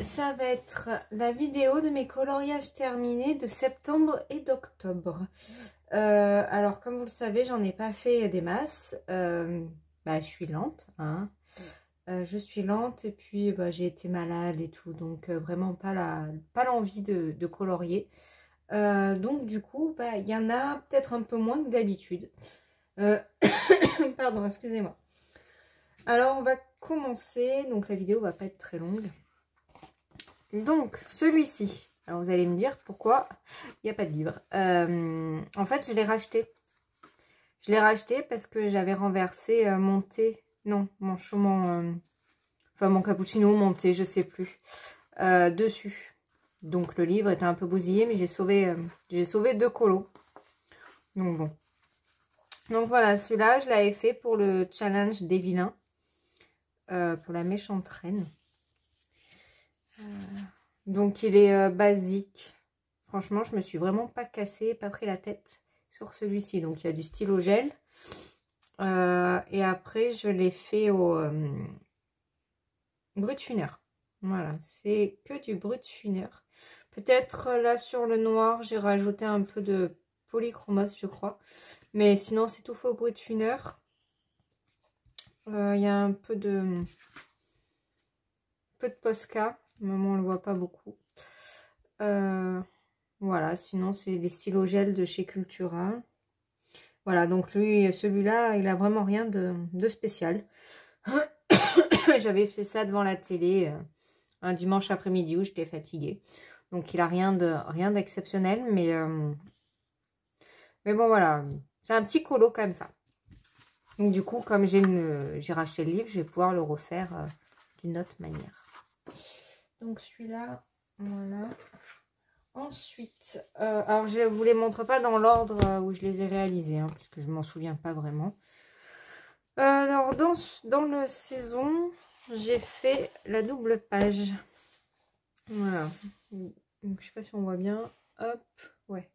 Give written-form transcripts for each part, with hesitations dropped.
ça va être la vidéo de mes coloriages terminés de septembre et d'octobre. Alors comme vous le savez, j'en ai pas fait des masses. Je suis lente, hein. Je suis lente et puis j'ai été malade et tout, donc vraiment pas l'envie de colorier. Donc du coup, il y en a peut-être un peu moins que d'habitude. Pardon, excusez-moi. Alors on va commencer, donc la vidéo va pas être très longue. Donc celui-ci, alors vous allez me dire pourquoi il n'y a pas de livre. En fait je l'ai racheté. Je l'ai racheté parce que j'avais renversé mon thé, non, mon cappuccino, mon thé, je sais plus, dessus. Donc le livre était un peu bousillé, mais j'ai sauvé 2 colos. Donc bon. Donc voilà, celui-là, je l'avais fait pour le challenge des vilains. Pour la méchante reine. Donc il est basique. Franchement, je me suis vraiment pas cassée, pas pris la tête sur celui-ci. Donc il y a du stylo gel. Et après, je l'ai fait au Brutfuner. Voilà, c'est que du Brutfuner. Peut-être là sur le noir, j'ai rajouté un peu de polychromos, je crois. Mais sinon, c'est tout fait au Brutfuner. Il y a un peu de Posca. Maman, on le voit pas beaucoup. Voilà, sinon c'est des stylos gel de chez Cultura. Voilà, donc lui, celui-là, il a vraiment rien de spécial. J'avais fait ça devant la télé un dimanche après-midi où j'étais fatiguée. Donc il a rien d'exceptionnel, mais bon voilà, c'est un petit colo comme ça. Donc du coup, comme j'ai racheté le livre, je vais pouvoir le refaire d'une autre manière. Donc celui-là, voilà. Ensuite, alors je vous les montre pas dans l'ordre où je les ai réalisés, hein, parce que je m'en souviens pas vraiment. Alors dans le saison, j'ai fait la double page. Voilà. Donc je sais pas si on voit bien. Hop, ouais.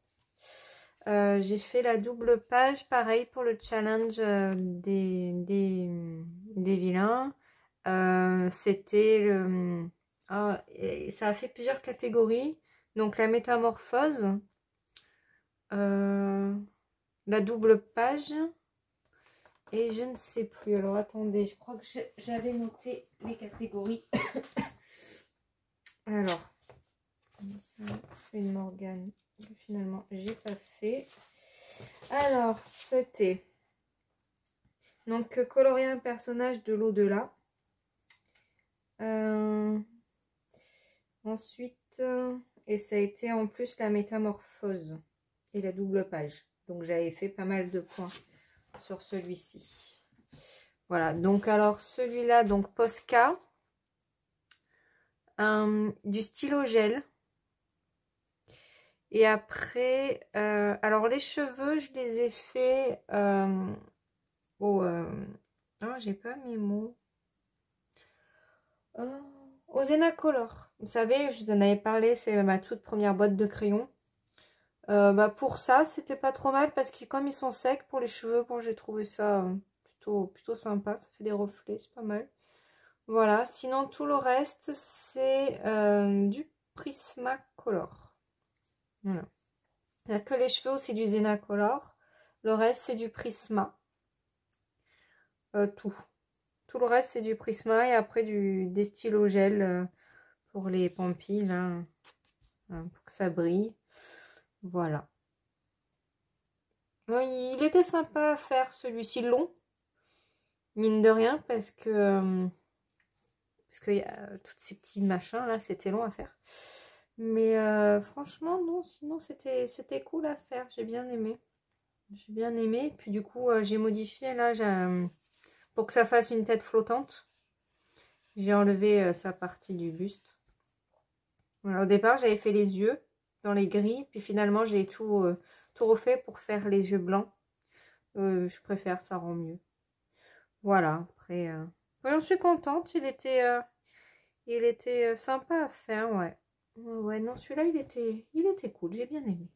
J'ai fait la double page, pareil pour le challenge des vilains. C'était le... ça a fait plusieurs catégories. Donc la métamorphose, la double page, et je ne sais plus. Alors attendez, je crois que j'avais noté les catégories. Alors, c'est une Morgane que finalement j'ai pas fait. Alors, c'était donc colorier un personnage de l'au-delà. Ensuite, et ça a été en plus la métamorphose et la double page. Donc j'avais fait pas mal de points sur celui-ci. Voilà, donc alors celui-là, donc Posca, du stylo gel. Et après, alors les cheveux, je les ai fait j'ai pas mes mots. Au Zenacolor. Vous savez, je vous en avais parlé, c'est ma toute première boîte de crayons. Pour ça, c'était pas trop mal parce que comme ils sont secs pour les cheveux, bon, j'ai trouvé ça plutôt sympa. Ça fait des reflets, c'est pas mal. Voilà, sinon tout le reste, c'est du Prismacolor. Voilà. Il n'y a que les cheveux, c'est du Zenacolor. Le reste, c'est du Prisma. Tout le reste, c'est du Prisma et après des stylos gel pour les pampis, là, pour que ça brille. Voilà. Il était sympa à faire, celui-ci long, mine de rien, parce que y a tous ces petits machins, là, c'était long à faire. Mais franchement, non, sinon, c'était cool à faire, j'ai bien aimé. J'ai bien aimé, puis du coup, j'ai modifié, là, pour que ça fasse une tête flottante. J'ai enlevé sa partie du buste. Voilà, au départ, j'avais fait les yeux dans les gris, puis finalement, j'ai tout refait pour faire les yeux blancs. Je préfère, ça rend mieux. Voilà, après, j'en suis contente. Il était sympa à faire, ouais. Ouais, non, celui-là, il était cool, j'ai bien aimé.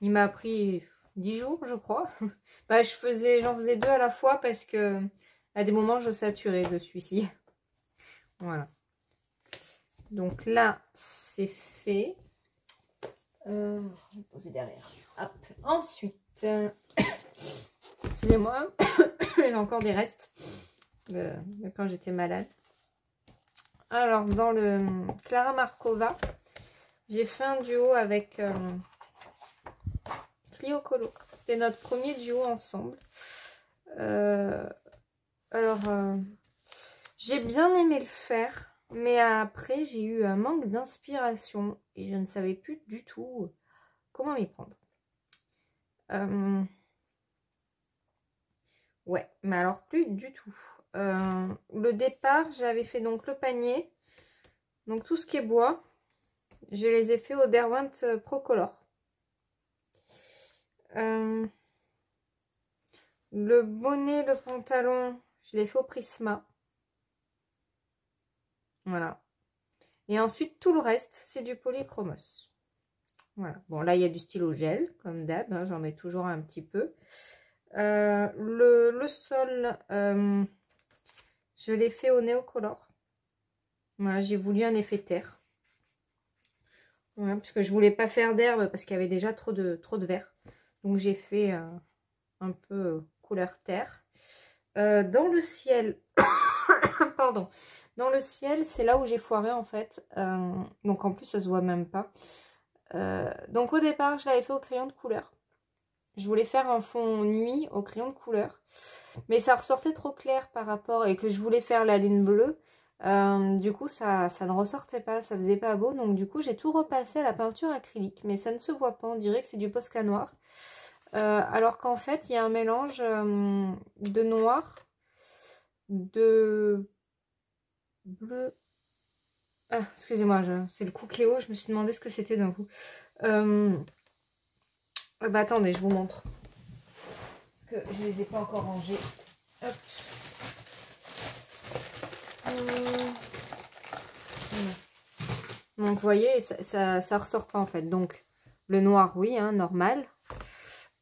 Il m'a pris 10 jours, je crois. J'en faisais 2 à la fois parce que à des moments, je saturais de celui-ci. Voilà. Donc là, c'est fait. On va poser derrière. Hop. Ensuite, excusez-moi, j'ai encore des restes de quand j'étais malade. Alors, dans le Clara Markova, j'ai fait un duo avec Clio Colo. C'était notre premier duo ensemble. J'ai bien aimé le faire, mais après, j'ai eu un manque d'inspiration et je ne savais plus du tout comment m'y prendre. Ouais, mais alors plus du tout. Le départ, j'avais fait donc le panier. Donc tout ce qui est bois, je les ai fait au Derwent Procolor. Le bonnet, le pantalon, je l'ai fait au Prisma. Voilà. Et ensuite, tout le reste, c'est du polychromos. Voilà. Bon, là, il y a du stylo gel, comme d'hab. Hein, j'en mets toujours un petit peu. Le sol, je l'ai fait au Néocolor. Voilà, j'ai voulu un effet terre. Voilà, parce que je voulais pas faire d'herbe parce qu'il y avait déjà trop de vert. Donc, j'ai fait un peu couleur terre. Dans le ciel, pardon. Dans le ciel, c'est là où j'ai foiré en fait. Donc en plus, ça se voit même pas. Donc au départ, je l'avais fait au crayon de couleur. Je voulais faire un fond nuit au crayon de couleur. Mais ça ressortait trop clair par rapport... Et que je voulais faire la lune bleue. Du coup, ça ne ressortait pas. Ça faisait pas beau. Donc du coup, j'ai tout repassé à la peinture acrylique. Mais ça ne se voit pas. On dirait que c'est du Posca noir. Alors qu'en fait, il y a un mélange de noir, de bleu. Ah, excusez-moi, c'est le Cookéo, je me suis demandé ce que c'était d'un coup. Bah attendez, je vous montre. Parce que je les ai pas encore rangés. Hop. Donc vous voyez, ça ressort pas en fait. Donc le noir, oui, hein, normal.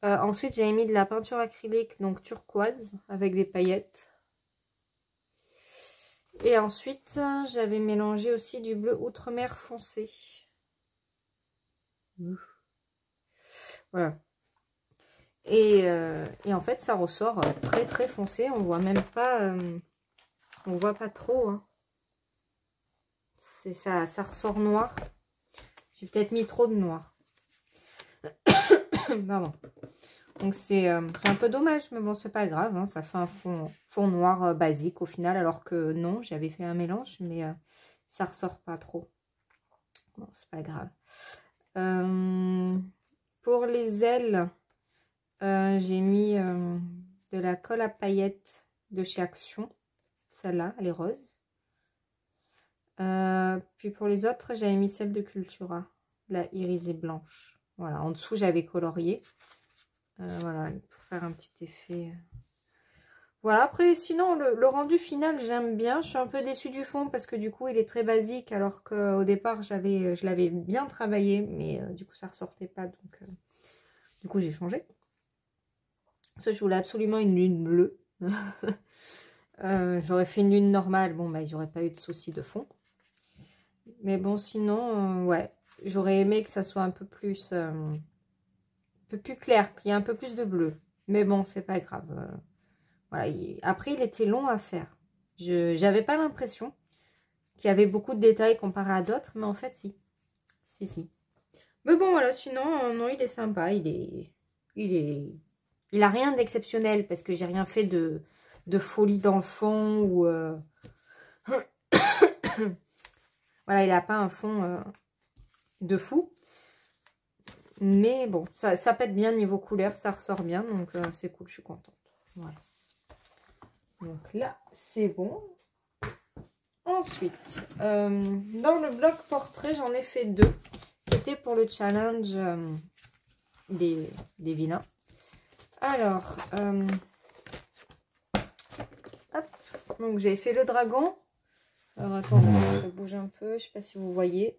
Ensuite, j'ai mis de la peinture acrylique, donc turquoise, avec des paillettes. Et ensuite, j'avais mélangé aussi du bleu outre-mer foncé. Voilà. Et en fait, ça ressort très très foncé. On voit même pas, on voit pas trop. Hein. Ça ressort noir. J'ai peut-être mis trop de noir. Pardon. Donc c'est un peu dommage, mais bon, c'est pas grave. Hein. Ça fait un fond noir basique au final, alors que non, j'avais fait un mélange, mais ça ressort pas trop. Bon, c'est pas grave. Pour les ailes, j'ai mis de la colle à paillettes de chez Action. Celle-là, elle est rose. Puis pour les autres, j'avais mis celle de Cultura, la irisée blanche. Voilà, en dessous, j'avais colorié. Voilà, pour faire un petit effet. Voilà, après, sinon, le rendu final, j'aime bien. Je suis un peu déçue du fond parce que du coup, il est très basique, alors qu'au départ, je l'avais bien travaillé, mais du coup, ça ressortait pas. Donc, du coup, j'ai changé. Ça, je voulais absolument une lune bleue. J'aurais fait une lune normale. Bon, bah, il n'y aurait pas eu de souci de fond. Mais bon, sinon, ouais. J'aurais aimé que ça soit un peu plus clair, qu'il y ait un peu plus de bleu. Mais bon, c'est pas grave. Voilà. Après, il était long à faire. J'avais pas l'impression qu'il y avait beaucoup de détails comparé à d'autres. Mais en fait, si. Si. Mais bon, voilà. Sinon, non, il est sympa. Il a rien d'exceptionnel parce que j'ai rien fait de folie dans le fond ou voilà, il n'a pas un fond de fou, mais bon, ça pète bien niveau couleur, ça ressort bien, donc c'est cool, je suis contente. Voilà, donc là c'est bon. Ensuite, dans le bloc portrait, j'en ai fait 2 qui étaient pour le challenge des vilains. Alors, hop, donc j'ai fait le dragon. Alors attendez, je bouge un peu, je sais pas si vous voyez.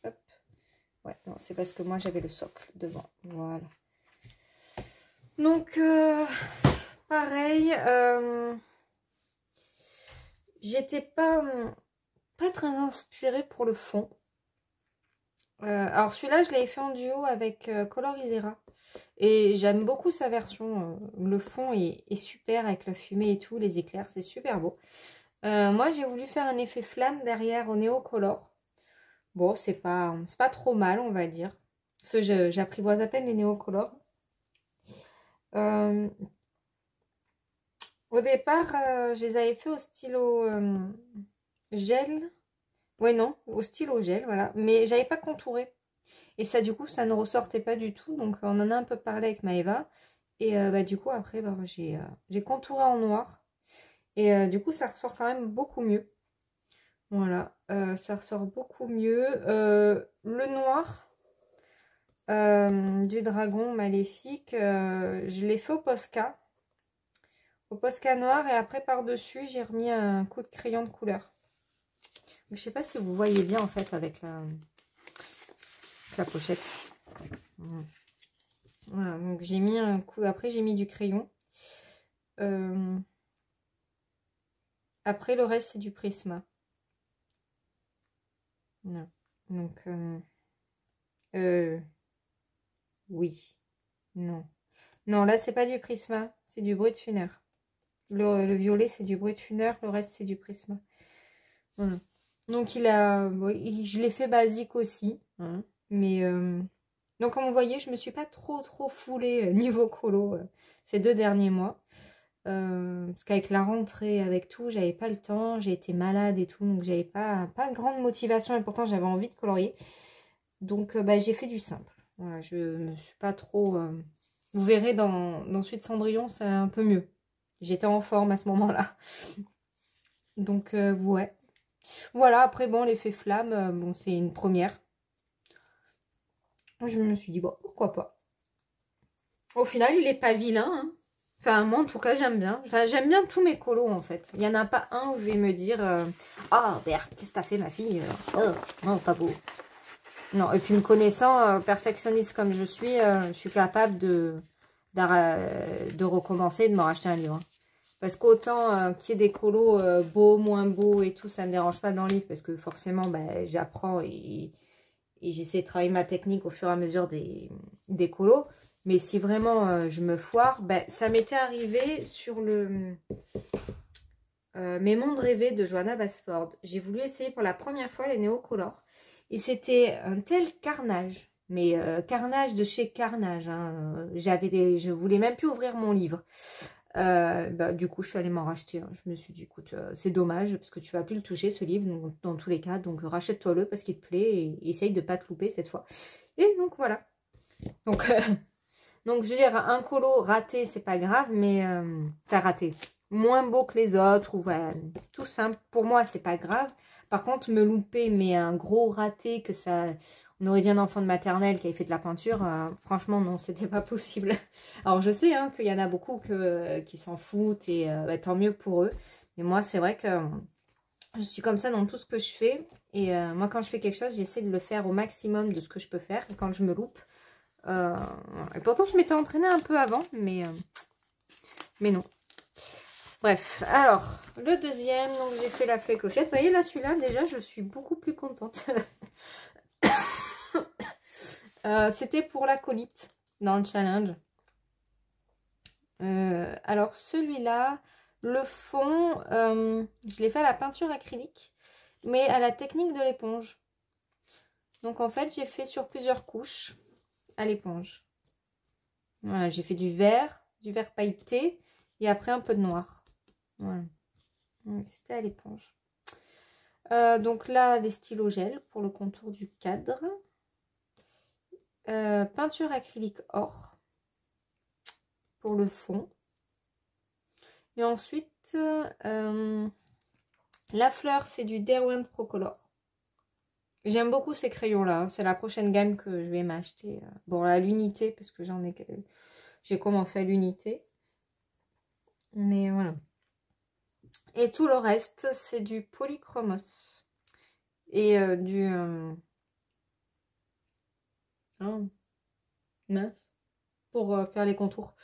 Hop. Ouais, non, c'est parce que moi j'avais le socle devant. Voilà. Donc, pareil, j'étais pas pas très inspirée pour le fond. Alors celui-là, je l'avais fait en duo avec Colorisera. Et j'aime beaucoup sa version. Le fond est super avec la fumée et tout, les éclairs, c'est super beau. Moi, j'ai voulu faire un effet flamme derrière au Néocolor. Bon, c'est pas trop mal, on va dire. Parce que j'apprivoise à peine les Néocolor. Au départ, je les avais fait au stylo gel. Ouais, non, au stylo gel, voilà. Mais j'avais pas contouré. Et ça, du coup, ça ne ressortait pas du tout. Donc, on en a un peu parlé avec Maëva. Et bah, du coup, après, bah, j'ai contouré en noir. Et du coup, ça ressort quand même beaucoup mieux. Voilà, ça ressort beaucoup mieux. Le noir du dragon maléfique, je l'ai fait au Posca. Au Posca noir. Et après, par-dessus, j'ai remis un coup de crayon de couleur. Je sais pas si vous voyez bien, en fait, avec la pochette. Voilà, donc j'ai mis un coup. Après, j'ai mis du crayon. Après, le reste, c'est du Prisma. Non. Donc, oui. Non. Non, là, c'est pas du Prisma. C'est du Brutfuner. Le violet, c'est du Brutfuner. Le reste, c'est du Prisma. Voilà. Donc, je l'ai fait basique aussi. Hein. Mais, donc, comme vous voyez, je me suis pas trop foulée niveau colo ces 2 derniers mois. Parce qu'avec la rentrée, avec tout, j'avais pas le temps, j'ai été malade et tout, donc j'avais pas grande motivation et pourtant j'avais envie de colorier. Donc bah, j'ai fait du simple. Voilà, je me suis pas trop... Vous verrez dans Suite Cendrillon, c'est un peu mieux. J'étais en forme à ce moment-là. Donc ouais. Voilà, après bon, l'effet flamme, bon c'est une première. Je me suis dit, bon, pourquoi pas. Au final, il est pas vilain, hein. Enfin, moi, en tout cas, j'aime bien. Enfin, j'aime bien tous mes colos, en fait. Il n'y en a pas un où je vais me dire ah, Berthe, qu'est-ce que t'as fait, ma fille? Oh, non, pas beau. Non, et puis me connaissant, perfectionniste comme je suis capable de recommencer, de me racheter un livre. Parce qu'autant qu'il y ait des colos beaux, moins beaux et tout, ça ne me dérange pas dans le livre. Parce que forcément, bah, j'apprends et j'essaie de travailler ma technique au fur et à mesure des colos. Mais si vraiment je me foire, ben, ça m'était arrivé sur le Mes mondes rêvés de Johanna Basford. J'ai voulu essayer pour la première fois les néocolores. Et c'était un tel carnage. Mais carnage de chez carnage. Hein. Je voulais même plus ouvrir mon livre. Bah, du coup, je suis allée m'en racheter. Hein. Je me suis dit, écoute, c'est dommage parce que tu vas plus le toucher, ce livre, donc, dans tous les cas. Donc, rachète-toi-le parce qu'il te plaît et essaye de ne pas te louper cette fois. Et donc, voilà. Donc, donc, je veux dire, un colo raté, c'est pas grave, mais t'as raté. Moins beau que les autres, ou voilà, tout simple. Pour moi, c'est pas grave. Par contre, me louper, mais un gros raté, que ça... On aurait dit un enfant de maternelle qui avait fait de la peinture. Franchement, non, c'était pas possible. Alors, je sais hein, qu'il y en a beaucoup qui s'en foutent, et bah, tant mieux pour eux. Mais moi, c'est vrai que je suis comme ça dans tout ce que je fais. Et moi, quand je fais quelque chose, j'essaie de le faire au maximum de ce que je peux faire. Et quand je me loupe, et pourtant je m'étais entraînée un peu avant, mais non. Bref, alors le deuxième, donc j'ai fait la fée clochette. Vous voyez là, celui-là déjà je suis beaucoup plus contente. C'était pour l'acolyte dans le challenge. Alors celui-là, le fond, je l'ai fait à la peinture acrylique, mais à la technique de l'éponge. Donc en fait j'ai fait sur plusieurs couches à l'éponge. Voilà, j'ai fait du vert pailleté et après un peu de noir. Voilà. C'était à l'éponge. Donc là, les stylos gel pour le contour du cadre. Peinture acrylique or pour le fond. Et ensuite, la fleur, c'est du Derwent Procolor. J'aime beaucoup ces crayons-là. Hein. C'est la prochaine gamme que je vais m'acheter. Bon, à l'unité, parce que j'ai commencé à l'unité. Mais voilà. Et tout le reste, c'est du polychromos. Et du... Oh, mince. Pour faire les contours.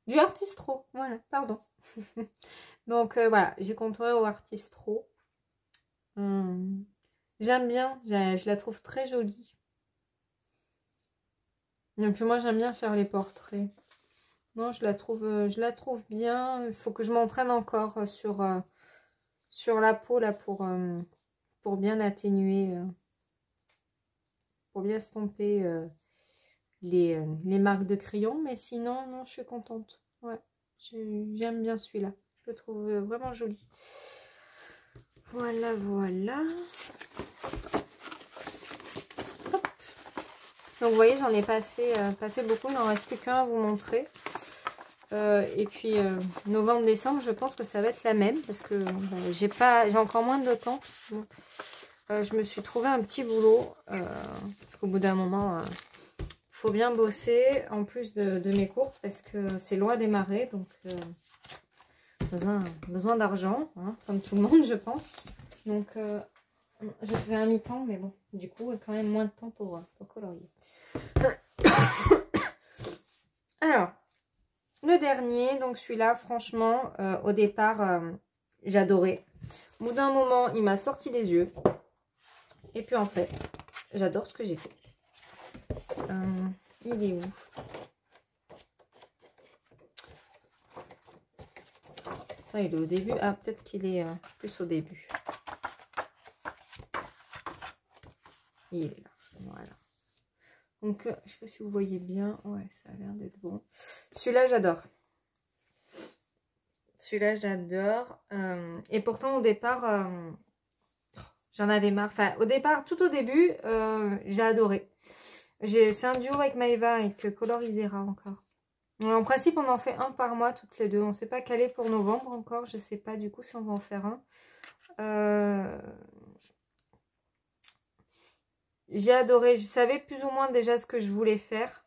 Du Artistro. Voilà, pardon. Donc voilà, j'ai contouré au Artistro. J'aime bien, je la trouve très jolie. Et puis moi j'aime bien faire les portraits. Non, je la trouve bien. Il faut que je m'entraîne encore sur la peau là pour bien atténuer, pour bien estomper les marques de crayon. Mais sinon, non, je suis contente. Ouais, j'aime bien celui-là. Je le trouve vraiment joli. Voilà, voilà. Hop. Donc vous voyez, j'en ai pas fait beaucoup. Il n'en reste plus qu'un à vous montrer. Et puis novembre, décembre, je pense que ça va être la même parce que j'ai encore moins de temps. Bon. Je me suis trouvé un petit boulot parce qu'au bout d'un moment, faut bien bosser en plus de mes cours parce que c'est loin à démarrer, donc besoin d'argent, hein, comme tout le monde, je pense. Donc je fais un mi-temps, mais bon, du coup, quand même moins de temps pour colorier. Alors, le dernier, donc celui-là, franchement, au départ, j'adorais. Au bout d'un moment, il m'a sorti des yeux. Et puis en fait, j'adore ce que j'ai fait. Il est où? Ah, il est au début. Ah, peut-être qu'il est plus au début. Il est là. Voilà. Donc, je ne sais pas si vous voyez bien. Ouais, ça a l'air d'être bon. Celui-là, j'adore. Celui-là, j'adore. Et pourtant, au départ, j'en avais marre. Enfin, au départ, tout au début, j'ai adoré. C'est un duo avec Maeva, avec Colorisera encore. En principe, on en fait un par mois, toutes les deux. On ne s'est pas calé pour novembre encore. Je ne sais pas du coup si on va en faire un. J'ai adoré. Je savais plus ou moins déjà ce que je voulais faire.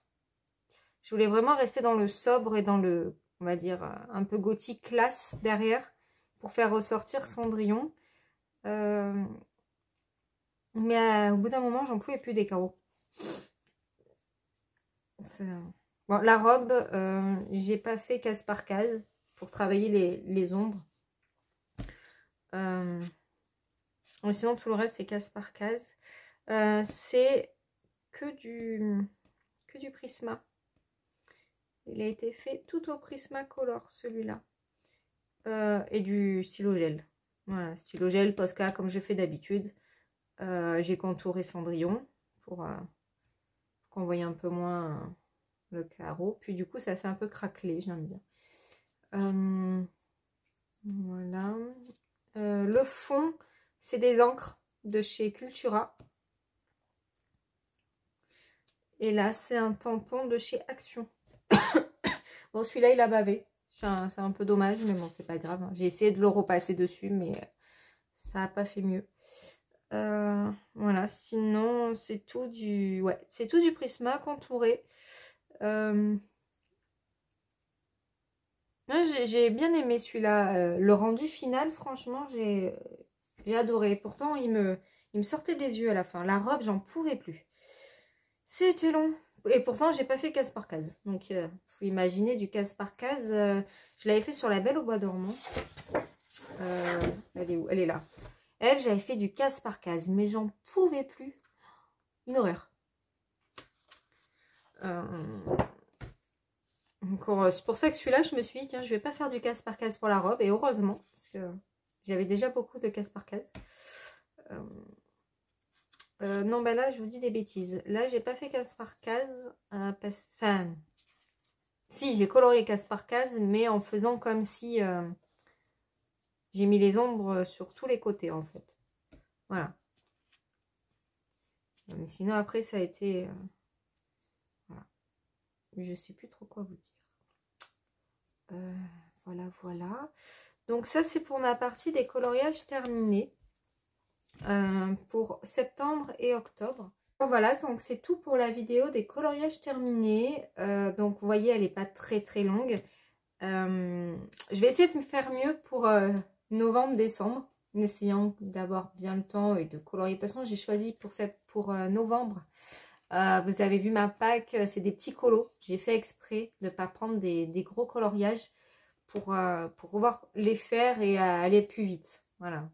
Je voulais vraiment rester dans le sobre et dans le, on va dire, un peu gothique classe derrière pour faire ressortir Cendrillon. Mais au bout d'un moment, j'en pouvais plus des carreaux. Bon, la robe, j'ai pas fait case par case pour travailler les ombres. Sinon, tout le reste, c'est case par case. C'est que du Prisma. Il a été fait tout au Prismacolor, celui-là. Et du stylo gel. Voilà, stylo gel Posca, comme je fais d'habitude. J'ai contouré Cendrillon pour qu'on voie un peu moins le carreau. Puis du coup, ça fait un peu craquelé, j'aime bien. Voilà. Le fond, c'est des encres de chez Cultura. Et là, c'est un tampon de chez Action. Bon, celui-là, il a bavé. C'est un peu dommage, mais bon, c'est pas grave. J'ai essayé de le repasser dessus, mais ça n'a pas fait mieux. Voilà, sinon, c'est tout du... Ouais, c'est tout du Prisma contouré. J'ai bien aimé celui-là. Le rendu final, franchement, j'ai adoré. Pourtant, il me sortait des yeux à la fin. La robe, j'en pouvais plus. C'était long. Et pourtant, j'ai pas fait case par case. Donc, faut imaginer du case par case. Je l'avais fait sur la Belle au Bois dormant. Elle est où? Elle est là. Elle, j'avais fait du case par case. Mais j'en pouvais plus. Une horreur. C'est pour ça que celui-là, je me suis dit, tiens, je vais pas faire du case par case pour la robe. Et heureusement, parce que j'avais déjà beaucoup de case par case. Non, bah là, je vous dis des bêtises. Là, j'ai pas fait case par case. Enfin, si, j'ai colorié case par case, mais en faisant comme si j'ai mis les ombres sur tous les côtés, en fait. Voilà. Mais sinon, après, ça a été... voilà. Je sais plus trop quoi vous dire. Voilà, voilà. Donc, ça, c'est pour ma partie des coloriages terminés. Pour septembre et octobre. Voilà, donc c'est tout pour la vidéo des coloriages terminés. Donc vous voyez, elle n'est pas très très longue. Je vais essayer de me faire mieux pour novembre, décembre, en essayant d'avoir bien le temps et de colorier. De toute façon, j'ai choisi pour novembre. Vous avez vu ma pack, c'est des petits colos. J'ai fait exprès de ne pas prendre des gros coloriages pour pouvoir les faire et aller plus vite. Voilà.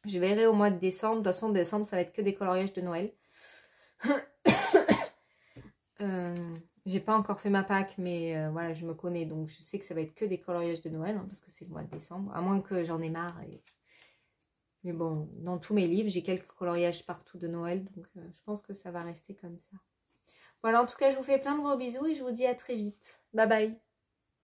Je verrai au mois de décembre. De toute façon, décembre, ça va être que des coloriages de Noël. J'ai pas encore fait ma Pâques, mais voilà, je me connais. Donc, je sais que ça va être que des coloriages de Noël, hein, parce que c'est le mois de décembre. À moins que j'en ai marre. Mais bon, dans tous mes livres, j'ai quelques coloriages partout de Noël. Donc, je pense que ça va rester comme ça. Voilà, en tout cas, je vous fais plein de gros bisous et je vous dis à très vite. Bye bye.